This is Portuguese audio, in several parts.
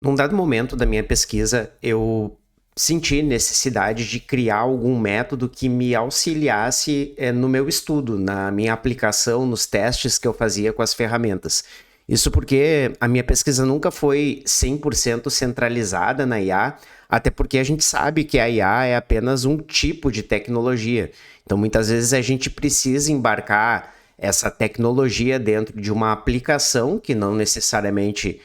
Num dado momento da minha pesquisa, eu senti necessidade de criar algum método que me auxiliasse no meu estudo, na minha aplicação, nos testes que eu fazia com as ferramentas. Isso porque a minha pesquisa nunca foi 100% centralizada na IA, até porque a gente sabe que a IA é apenas um tipo de tecnologia. Então, muitas vezes a gente precisa embarcar essa tecnologia dentro de uma aplicação que não necessariamente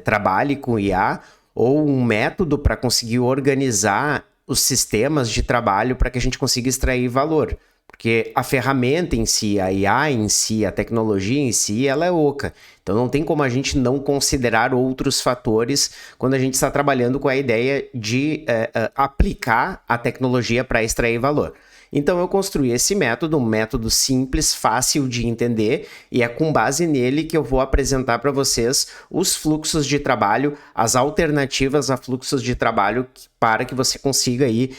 trabalhe com IA, ou um método para conseguir organizar os sistemas de trabalho para que a gente consiga extrair valor. Porque a ferramenta em si, a IA em si, a tecnologia em si, ela é oca. Então não tem como a gente não considerar outros fatores quando a gente está trabalhando com a ideia de aplicar a tecnologia para extrair valor. Então eu construí esse método, um método simples, fácil de entender, e é com base nele que eu vou apresentar para vocês os fluxos de trabalho, as alternativas a fluxos de trabalho para que você consiga aí,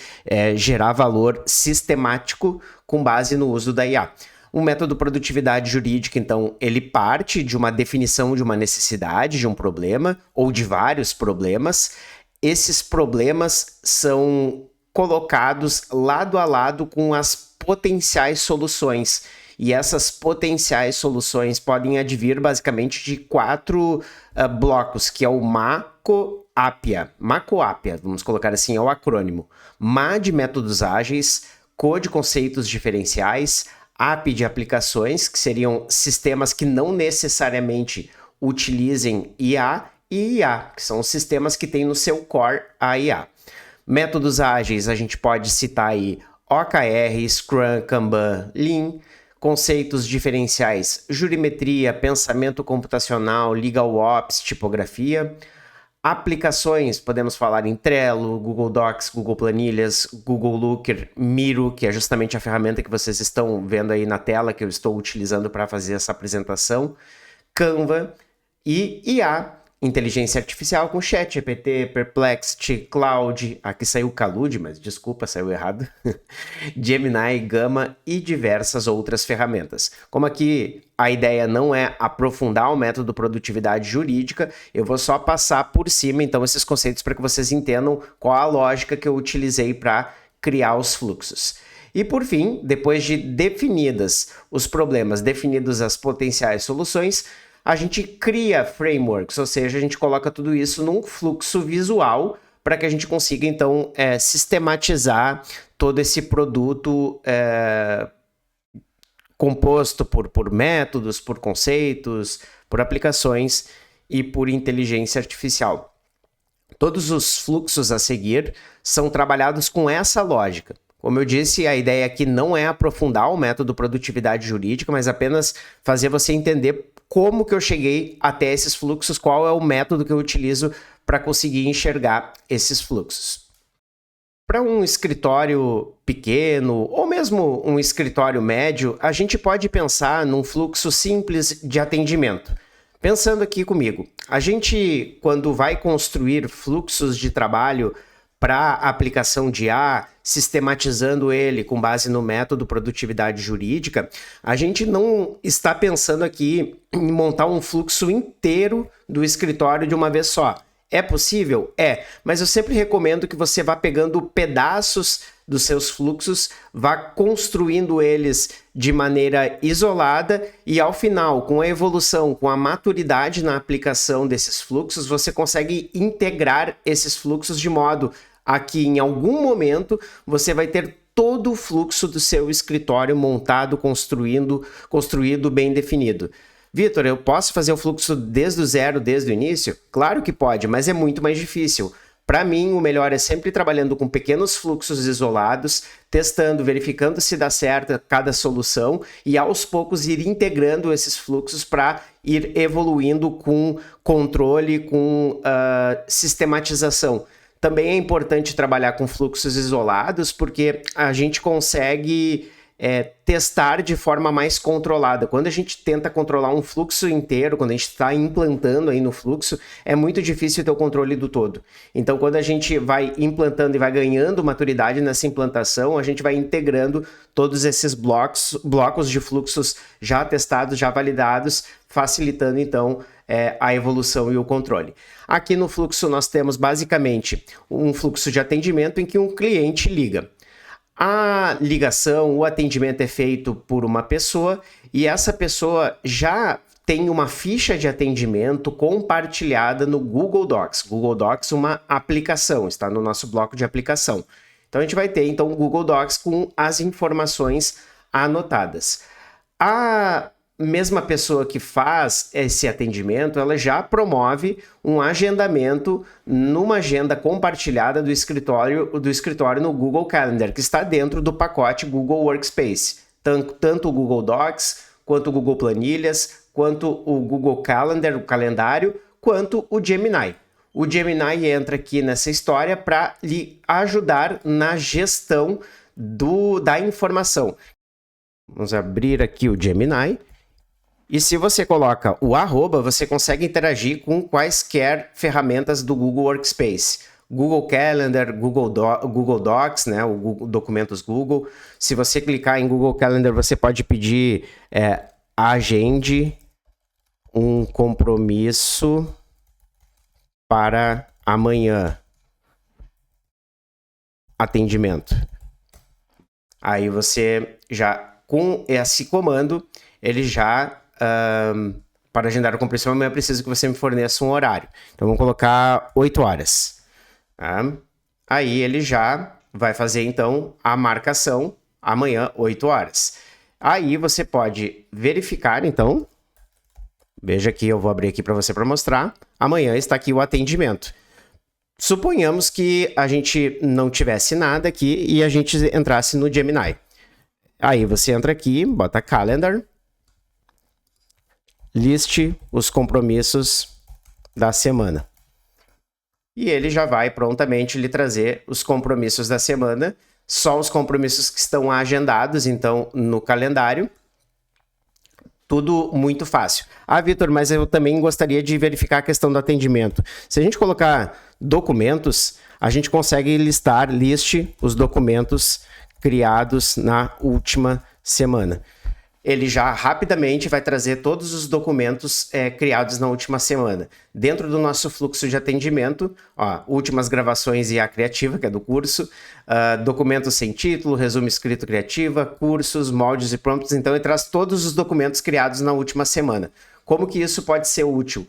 gerar valor sistemático com base no uso da IA. O método produtividade jurídica, então, ele parte de uma definição de uma necessidade, de um problema, ou de vários problemas. Esses problemas são colocados lado a lado com as potenciais soluções. E essas potenciais soluções podem advir basicamente de 4 blocos, que é o MACOAPIA. MACOAPIA, vamos colocar assim, é o acrônimo. MA de métodos ágeis, CO de conceitos diferenciais, AP de aplicações, que seriam sistemas que não necessariamente utilizem IA, e IA, que são os sistemas que têm no seu core a IA. Métodos ágeis, a gente pode citar aí OKR, Scrum, Kanban, Lean. Conceitos diferenciais, jurimetria, pensamento computacional, legal ops, tipografia. Aplicações, podemos falar em Trello, Google Docs, Google Planilhas, Google Looker, Miro, que é justamente a ferramenta que vocês estão vendo aí na tela, que eu estou utilizando para fazer essa apresentação. Canva e IA, inteligência artificial com ChatGPT, Perplexity, Claude, aqui saiu Claude, mas desculpa, saiu errado, Gemini, Gama e diversas outras ferramentas. Como aqui a ideia não é aprofundar o método produtividade jurídica, eu vou só passar por cima, então, esses conceitos para que vocês entendam qual a lógica que eu utilizei para criar os fluxos. E por fim, depois de definidas os problemas, definidas as potenciais soluções, a gente cria frameworks, ou seja, a gente coloca tudo isso num fluxo visual para que a gente consiga, então, sistematizar todo esse produto composto por métodos, por conceitos, por aplicações e por inteligência artificial. Todos os fluxos a seguir são trabalhados com essa lógica. Como eu disse, a ideia aqui não é aprofundar o método produtividade jurídica, mas apenas fazer você entender como que eu cheguei até esses fluxos, qual é o método que eu utilizo para conseguir enxergar esses fluxos. Para um escritório pequeno ou mesmo um escritório médio, a gente pode pensar num fluxo simples de atendimento. Pensando aqui comigo, a gente, quando vai construir fluxos de trabalho para a aplicação de IA, sistematizando ele com base no método produtividade jurídica, a gente não está pensando aqui em montar um fluxo inteiro do escritório de uma vez só. É possível? É, mas eu sempre recomendo que você vá pegando pedaços dos seus fluxos, vá construindo eles de maneira isolada e ao final, com a evolução, com a maturidade na aplicação desses fluxos, você consegue integrar esses fluxos de modo a que em algum momento você vai ter todo o fluxo do seu escritório montado, construído, bem definido. Vitor, eu posso fazer o fluxo desde o zero, desde o início? Claro que pode, mas é muito mais difícil. Para mim, o melhor é sempre trabalhando com pequenos fluxos isolados, testando, verificando se dá certo cada solução e aos poucos ir integrando esses fluxos para ir evoluindo com controle, com sistematização. Também é importante trabalhar com fluxos isolados porque a gente consegue testar de forma mais controlada. Quando a gente tenta controlar um fluxo inteiro, quando a gente está implantando aí no fluxo, é muito difícil ter o controle do todo. Então, quando a gente vai implantando e vai ganhando maturidade nessa implantação, a gente vai integrando todos esses blocos de fluxos já testados, já validados, facilitando, então, a evolução e o controle. Aqui no fluxo nós temos basicamente um fluxo de atendimento em que um cliente liga. A ligação, o atendimento é feito por uma pessoa e essa pessoa já tem uma ficha de atendimento compartilhada no Google Docs. Google Docs, uma aplicação, está no nosso bloco de aplicação. Então a gente vai ter então o Google Docs com as informações anotadas. A mesma pessoa que faz esse atendimento, ela já promove um agendamento numa agenda compartilhada do escritório no Google Calendar, que está dentro do pacote Google Workspace. Tanto o Google Docs, quanto o Google Planilhas, quanto o Google Calendar, o calendário, quanto o Gemini. O Gemini entra aqui nessa história para lhe ajudar na gestão da informação. Vamos abrir aqui o Gemini. E se você coloca o @, você consegue interagir com quaisquer ferramentas do Google Workspace. Google Calendar, Google Docs, né, o Google, documentos Google. Se você clicar em Google Calendar, você pode pedir agende um compromisso para amanhã. Atendimento. Aí você já, com esse comando, ele já... para agendar a compromisso amanhã, eu preciso que você me forneça um horário. Então, vamos colocar 8 horas. Tá? Aí, ele já vai fazer, então, a marcação amanhã, 8 horas. Aí, você pode verificar, então. Veja aqui, eu vou abrir aqui para você para mostrar. Amanhã está aqui o atendimento. Suponhamos que a gente não tivesse nada aqui e a gente entrasse no Gemini. Aí, você entra aqui, bota Calendar. Liste os compromissos da semana. E ele já vai prontamente lhe trazer os compromissos da semana, só os compromissos que estão agendados, então, no calendário. Tudo muito fácil. Ah, Vitor, mas eu também gostaria de verificar a questão do atendimento. Se a gente colocar documentos, a gente consegue liste os documentos criados na última semana. Ele já rapidamente vai trazer todos os documentos criados na última semana. Dentro do nosso fluxo de atendimento, últimas gravações IA criativa, que é do curso, documentos sem título, resumo escrito criativa, cursos, moldes e prompts. Então, ele traz todos os documentos criados na última semana. Como que isso pode ser útil?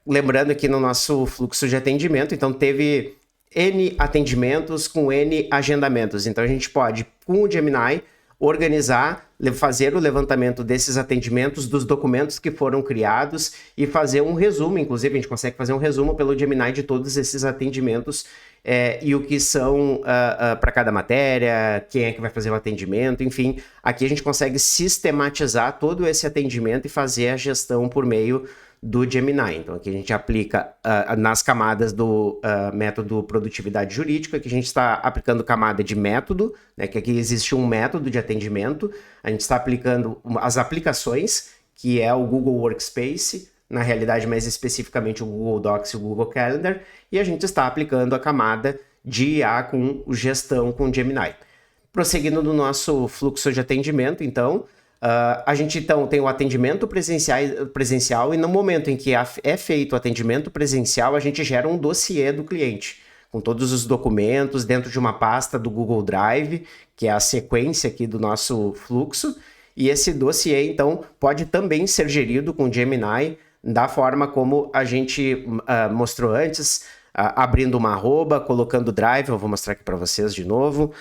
Lembrando aqui no nosso fluxo de atendimento, então teve N atendimentos com N agendamentos. Então, a gente pode, com o Gemini, organizar, fazer o levantamento desses atendimentos, dos documentos que foram criados e fazer um resumo. Inclusive, a gente consegue fazer um resumo pelo Gemini de todos esses atendimentos e o que são para cada matéria, quem é que vai fazer o atendimento, enfim. Aqui a gente consegue sistematizar todo esse atendimento e fazer a gestão por meio do Gemini. Então, aqui a gente aplica nas camadas do método produtividade jurídica, que a gente está aplicando camada de método, né, que aqui existe um método de atendimento, a gente está aplicando as aplicações, que é o Google Workspace, na realidade mais especificamente o Google Docs e o Google Calendar, e a gente está aplicando a camada de IA com gestão com Gemini. Prosseguindo no nosso fluxo de atendimento, então, a gente então tem o atendimento presencial e no momento em que é feito o atendimento presencial, a gente gera um dossiê do cliente, com todos os documentos dentro de uma pasta do Google Drive, que é a sequência aqui do nosso fluxo, e esse dossiê então pode também ser gerido com Gemini da forma como a gente mostrou antes, abrindo uma arroba, colocando Drive, eu vou mostrar aqui para vocês de novo.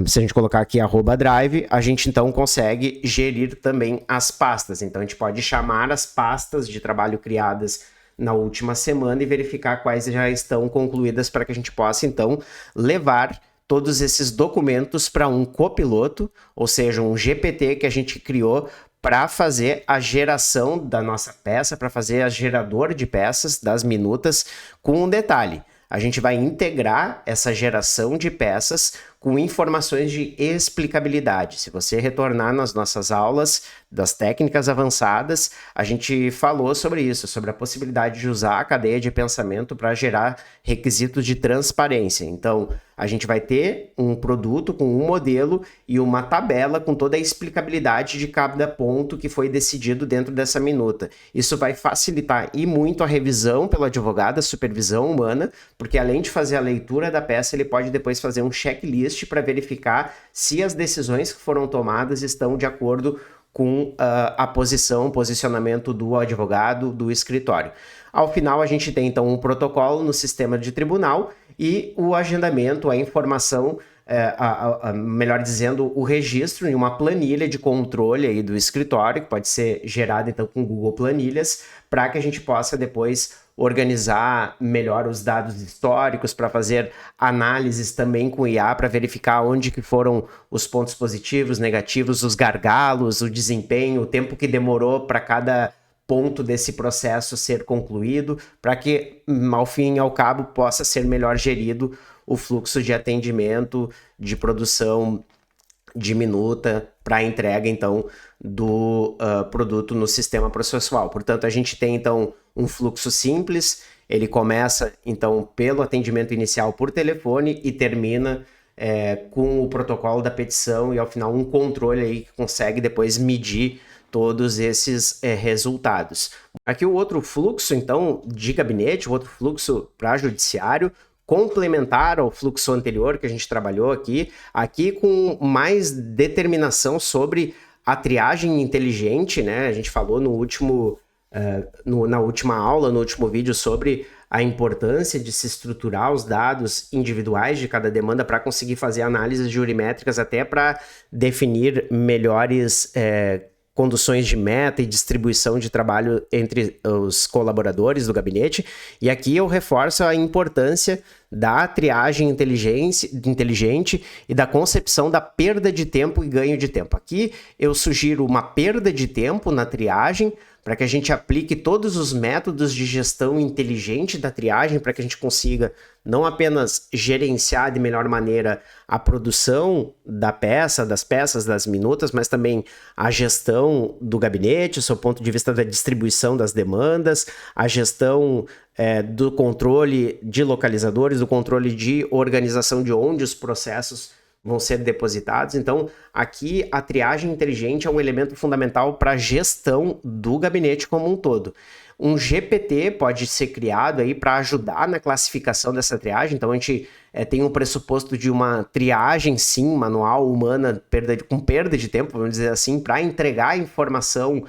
Se a gente colocar aqui @Drive, a gente então consegue gerir também as pastas. Então a gente pode chamar as pastas de trabalho criadas na última semana e verificar quais já estão concluídas para que a gente possa então levar todos esses documentos para um copiloto, ou seja, um GPT que a gente criou para fazer a geração da nossa peça, para fazer a gerador de peças das minutas, com um detalhe. A gente vai integrar essa geração de peças com informações de explicabilidade. Se você retornar nas nossas aulas das técnicas avançadas, a gente falou sobre isso, sobre a possibilidade de usar a cadeia de pensamento para gerar requisitos de transparência. Então, a gente vai ter um produto com um modelo e uma tabela com toda a explicabilidade de cada ponto que foi decidido dentro dessa minuta. Isso vai facilitar e muito a revisão pelo advogado, a supervisão humana, porque além de fazer a leitura da peça, ele pode depois fazer um checklist para verificar se as decisões que foram tomadas estão de acordo com a posicionamento do advogado, do escritório. Ao final, a gente tem, então, um protocolo no sistema de tribunal e o agendamento, a informação, melhor dizendo, o registro em uma planilha de controle aí do escritório, que pode ser gerada, então, com Google Planilhas, para que a gente possa depois organizar melhor os dados históricos, para fazer análises também com IA, para verificar onde que foram os pontos positivos, negativos, os gargalos, o desempenho, o tempo que demorou para cada ponto desse processo ser concluído, para que, ao fim e ao cabo, possa ser melhor gerido o fluxo de atendimento, de produção de minuta para a entrega, então, do produto no sistema processual. Portanto, a gente tem, então, um fluxo simples, ele começa, então, pelo atendimento inicial por telefone e termina com o protocolo da petição e, ao final, um controle aí que consegue depois medir todos esses resultados. Aqui o outro fluxo, então, de gabinete, o outro fluxo para judiciário, complementar ao fluxo anterior que a gente trabalhou aqui com mais determinação sobre a triagem inteligente, né? A gente falou no último, na última aula, no último vídeo, sobre a importância de se estruturar os dados individuais de cada demanda para conseguir fazer análises jurimétricas, até para definir melhores conduções de meta e distribuição de trabalho entre os colaboradores do gabinete. E aqui eu reforço a importância da triagem inteligente e da concepção da perda de tempo e ganho de tempo. Aqui eu sugiro uma perda de tempo na triagem, para que a gente aplique todos os métodos de gestão inteligente da triagem, para que a gente consiga não apenas gerenciar de melhor maneira a produção das peças, das minutas, mas também a gestão do gabinete, do ponto de vista da distribuição das demandas, a gestão do controle de localizadores, do controle de organização de onde os processos vão ser depositados. Então, aqui a triagem inteligente é um elemento fundamental para a gestão do gabinete como um todo. Um GPT pode ser criado aí para ajudar na classificação dessa triagem. Então, a gente tem um pressuposto de uma triagem, sim, manual, humana, com perda de tempo, vamos dizer assim, para entregar a informação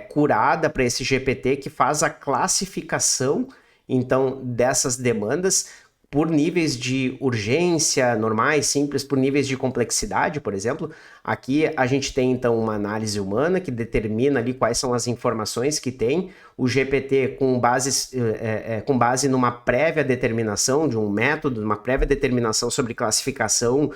curada para esse GPT que faz a classificação, então, dessas demandas por níveis de urgência normais, simples, por níveis de complexidade, por exemplo. Aqui a gente tem, então, uma análise humana que determina ali quais são as informações que tem. O GPT com base numa prévia determinação de um método, uma prévia determinação sobre classificação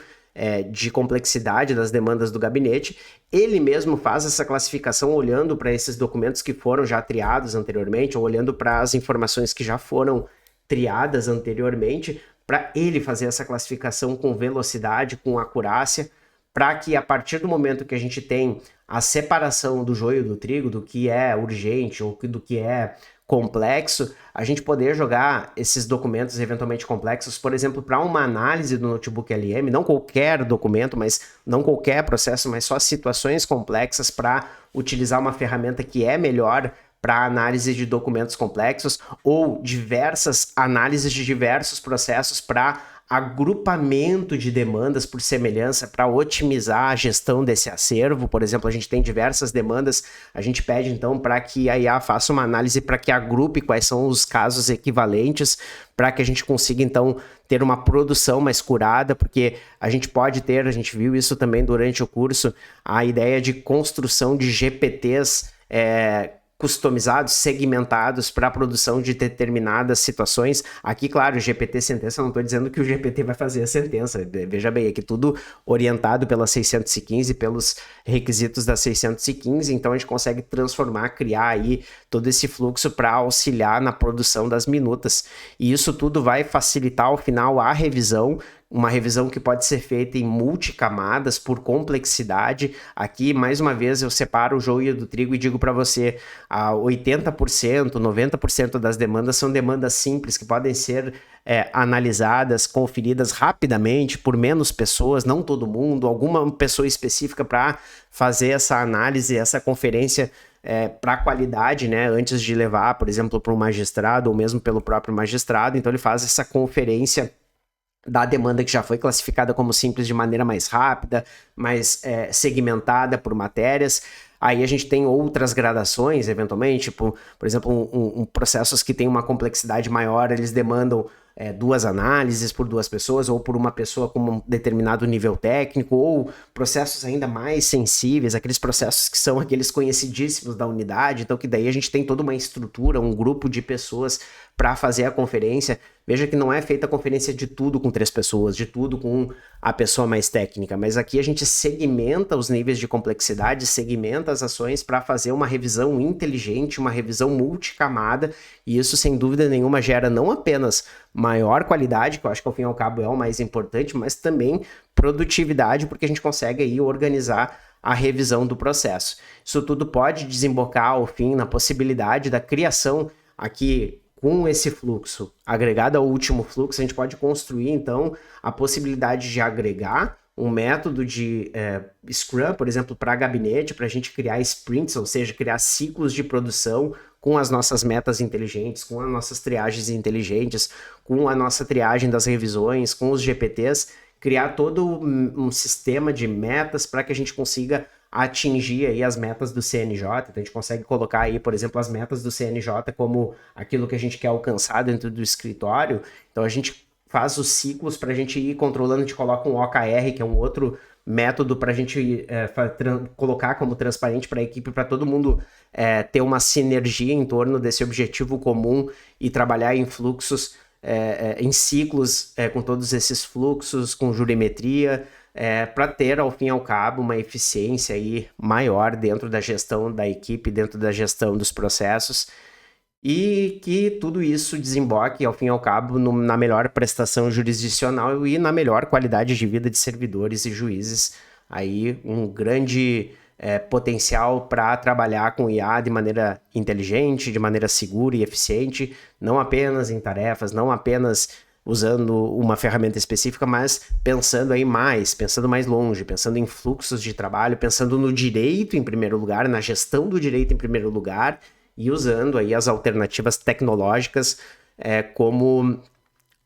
de complexidade das demandas do gabinete. Ele mesmo faz essa classificação olhando para esses documentos que foram já triados anteriormente, ou olhando para as informações que já foram triadas anteriormente, para ele fazer essa classificação com velocidade, com acurácia, para que a partir do momento que a gente tem a separação do joio do trigo, do que é urgente ou do que é complexo, a gente poder jogar esses documentos eventualmente complexos, por exemplo, para uma análise do notebook LM, não qualquer documento, mas não qualquer processo, mas só situações complexas, para utilizar uma ferramenta que é melhor para análise de documentos complexos, ou diversas análises de diversos processos para agrupamento de demandas por semelhança, para otimizar a gestão desse acervo. Por exemplo, a gente tem diversas demandas, a gente pede então para que a IA faça uma análise para que agrupe quais são os casos equivalentes, para que a gente consiga então ter uma produção mais curada, porque a gente viu isso também durante o curso, a ideia de construção de GPTs customizados, segmentados para a produção de determinadas situações. Aqui, claro, o GPT sentença, não estou dizendo que o GPT vai fazer a sentença. Veja bem, aqui tudo orientado pela 615, pelos requisitos da 615, então a gente consegue criar aí todo esse fluxo para auxiliar na produção das minutas. E isso tudo vai facilitar, ao final, a revisão, uma revisão que pode ser feita em multicamadas por complexidade. Aqui, mais uma vez, eu separo o joio do trigo e digo para você, 80%, 90% das demandas são demandas simples que podem ser analisadas, conferidas rapidamente por menos pessoas, não todo mundo, alguma pessoa específica para fazer essa análise, essa conferência para qualidade, né, antes de levar, por exemplo, para um magistrado ou mesmo pelo próprio magistrado. Então ele faz essa conferência da demanda que já foi classificada como simples de maneira mais rápida, mais segmentada por matérias. Aí a gente tem outras gradações, eventualmente, tipo, por exemplo, processos que têm uma complexidade maior, eles demandam 2 análises por 2 pessoas, ou por uma pessoa com um determinado nível técnico, ou processos ainda mais sensíveis, aqueles processos que são aqueles conhecidíssimos da unidade, então que daí a gente tem toda uma estrutura, um grupo de pessoas para fazer a conferência. Veja que não é feita a conferência de tudo com 3 pessoas, de tudo com a pessoa mais técnica, mas aqui a gente segmenta os níveis de complexidade, segmenta as ações para fazer uma revisão inteligente, uma revisão multicamada, e isso sem dúvida nenhuma gera não apenas maior qualidade, que eu acho que ao fim e ao cabo é o mais importante, mas também produtividade, porque a gente consegue aí organizar a revisão do processo. Isso tudo pode desembocar ao fim na possibilidade da criação aqui. Com esse fluxo agregado ao último fluxo, a gente pode construir, então, a possibilidade de agregar um método de Scrum, por exemplo, para gabinete, para a gente criar sprints, ou seja, criar ciclos de produção com as nossas metas inteligentes, com as nossas triagens inteligentes, com a nossa triagem das revisões, com os GPTs, criar todo um sistema de metas para que a gente consiga atingir aí as metas do CNJ. Então a gente consegue colocar aí, por exemplo, as metas do CNJ como aquilo que a gente quer alcançar dentro do escritório. Então a gente faz os ciclos para a gente ir controlando, a gente coloca um OKR, que é um outro método para a gente colocar como transparente para a equipe, para todo mundo ter uma sinergia em torno desse objetivo comum e trabalhar em fluxos, em ciclos com todos esses fluxos, com jurimetria, para ter, ao fim e ao cabo, uma eficiência aí maior dentro da gestão da equipe, dentro da gestão dos processos, e que tudo isso desemboque, ao fim e ao cabo, na melhor prestação jurisdicional e na melhor qualidade de vida de servidores e juízes. Aí um grande potencial para trabalhar com IA de maneira inteligente, de maneira segura e eficiente, não apenas em tarefas, não apenas usando uma ferramenta específica, mas pensando aí mais, pensando mais longe, pensando em fluxos de trabalho, pensando no direito em primeiro lugar, na gestão do direito em primeiro lugar, e usando aí as alternativas tecnológicas como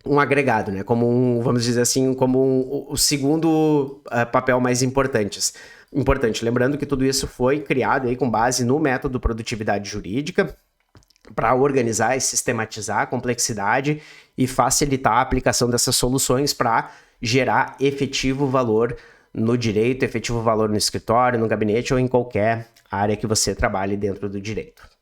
um agregado, né? Como vamos dizer assim, como o segundo papel mais importante. Lembrando que tudo isso foi criado aí com base no método produtividade jurídica, para organizar e sistematizar a complexidade e facilitar a aplicação dessas soluções para gerar efetivo valor no direito, efetivo valor no escritório, no gabinete ou em qualquer área que você trabalhe dentro do direito.